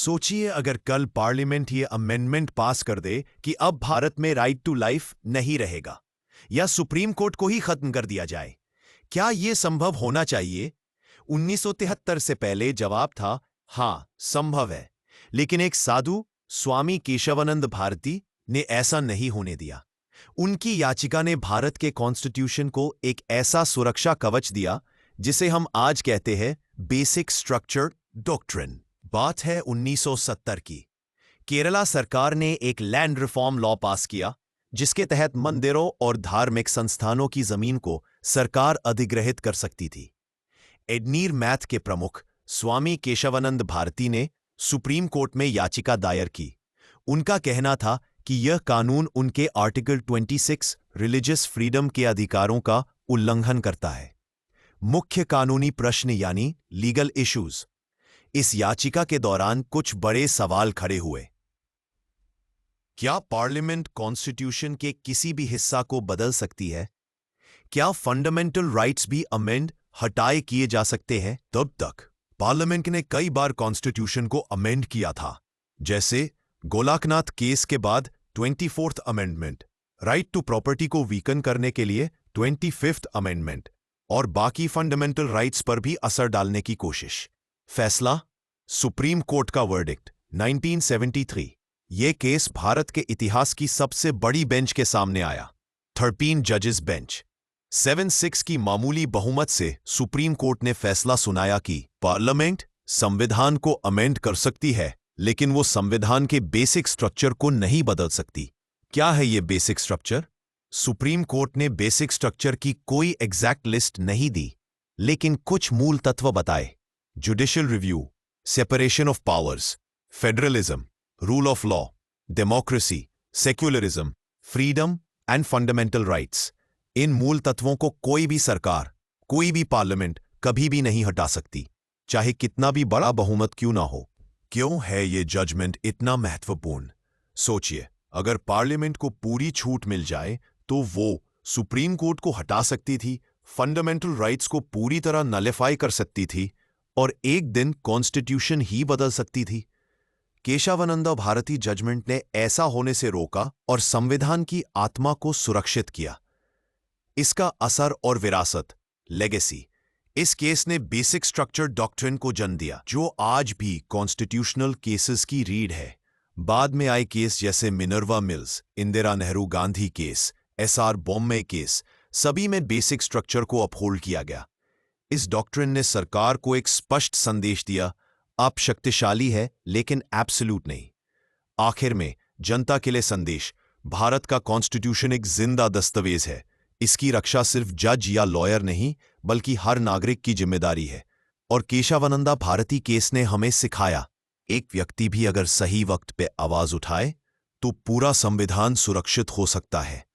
सोचिए अगर कल पार्लियामेंट ये अमेंडमेंट पास कर दे कि अब भारत में राइट टू लाइफ नहीं रहेगा, या सुप्रीम कोर्ट को ही खत्म कर दिया जाए। क्या यह संभव होना चाहिए? 1973 से पहले जवाब था हां, संभव है। लेकिन एक साधु, स्वामी केशवानंद भारती, ने ऐसा नहीं होने दिया। उनकी याचिका ने भारत के कॉन्स्टिट्यूशन को एक ऐसा सुरक्षा कवच दिया जिसे हम आज कहते हैं बेसिक स्ट्रक्चर डॉक्ट्रिन। बात है 1970 की। केरला सरकार ने एक लैंड रिफॉर्म लॉ पास किया जिसके तहत मंदिरों और धार्मिक संस्थानों की जमीन को सरकार अधिग्रहित कर सकती थी। एडनीर मैथ के प्रमुख स्वामी केशवानंद भारती ने सुप्रीम कोर्ट में याचिका दायर की। उनका कहना था कि यह कानून उनके आर्टिकल 26 रिलीजियस फ्रीडम के अधिकारों का उल्लंघन करता है। मुख्य कानूनी प्रश्न यानी लीगल इश्यूज। इस याचिका के दौरान कुछ बड़े सवाल खड़े हुए। क्या पार्लियामेंट कॉन्स्टिट्यूशन के किसी भी हिस्सा को बदल सकती है? क्या फंडामेंटल राइट्स भी अमेंड हटाए किए जा सकते हैं? तब तक पार्लियामेंट ने कई बार कॉन्स्टिट्यूशन को अमेंड किया था, जैसे गोलाकनाथ केस के बाद 24th amendment, right to property को वीकन करने के लिए 25th अमेंडमेंट, और बाकी फंडामेंटल राइट्स पर भी असर डालने की कोशिश। फैसला सुप्रीम कोर्ट का वर्डिक्ट 1973। यह केस भारत के इतिहास की सबसे बड़ी बेंच के सामने आया। 13 जजेस बेंच 7-6 की मामूली बहुमत से सुप्रीम कोर्ट ने फैसला सुनाया कि पार्लियामेंट संविधान को अमेंड कर सकती है, लेकिन वो संविधान के बेसिक स्ट्रक्चर को नहीं बदल सकती। क्या है ये बेसिक स्ट्रक्चर? सुप्रीम कोर्ट ने बेसिक स्ट्रक्चर की कोई एग्जैक्ट लिस्ट नहीं दी, लेकिन कुछ मूल तत्व बताए। Judicial review, separation of powers, federalism, rule of law, democracy, secularism, freedom and fundamental rights. इन मूल तत्वों को कोई भी सरकार, कोई भी पार्लियामेंट कभी भी नहीं हटा सकती, चाहे कितना भी बड़ा बहुमत क्यों ना हो। क्यों है ये जजमेंट इतना महत्वपूर्ण? सोचिए, अगर पार्लियामेंट को पूरी छूट मिल जाए तो वो सुप्रीम कोर्ट को हटा सकती थी, फंडामेंटल राइट्स को पूरी तरह नलिफाई कर सकती थी और एक दिन कॉन्स्टिट्यूशन ही बदल सकती थी। केशवानंद भारती जजमेंट ने ऐसा होने से रोका और संविधान की आत्मा को सुरक्षित किया। इसका असर और विरासत, लेगेसी। इस केस ने बेसिक स्ट्रक्चर डॉक्ट्रिन को जन्म दिया, जो आज भी कॉन्स्टिट्यूशनल केसेस की रीढ़ है। बाद में आए केस जैसे Minerva mills, Indira Nehru Gandhi case, SR Bombay case, सभी में बेसिक स्ट्रक्चर को अपहोल्ड किया गया। इस डॉक्ट्रिन ने सरकार को एक स्पष्ट संदेश दिया, आप शक्तिशाली है लेकिन एब्सोल्यूट नहीं। आखिर में जनता के लिए संदेश, भारत का कॉन्स्टिट्यूशन एक जिंदा दस्तावेज है। इसकी रक्षा सिर्फ जज या लॉयर नहीं, बल्कि हर नागरिक की जिम्मेदारी है। और केशवानंदा भारती केस ने हमें सिखाया, एक व्यक्ति भी अगर सही वक्त पे आवाज उठाए तो पूरा संविधान सुरक्षित हो सकता है।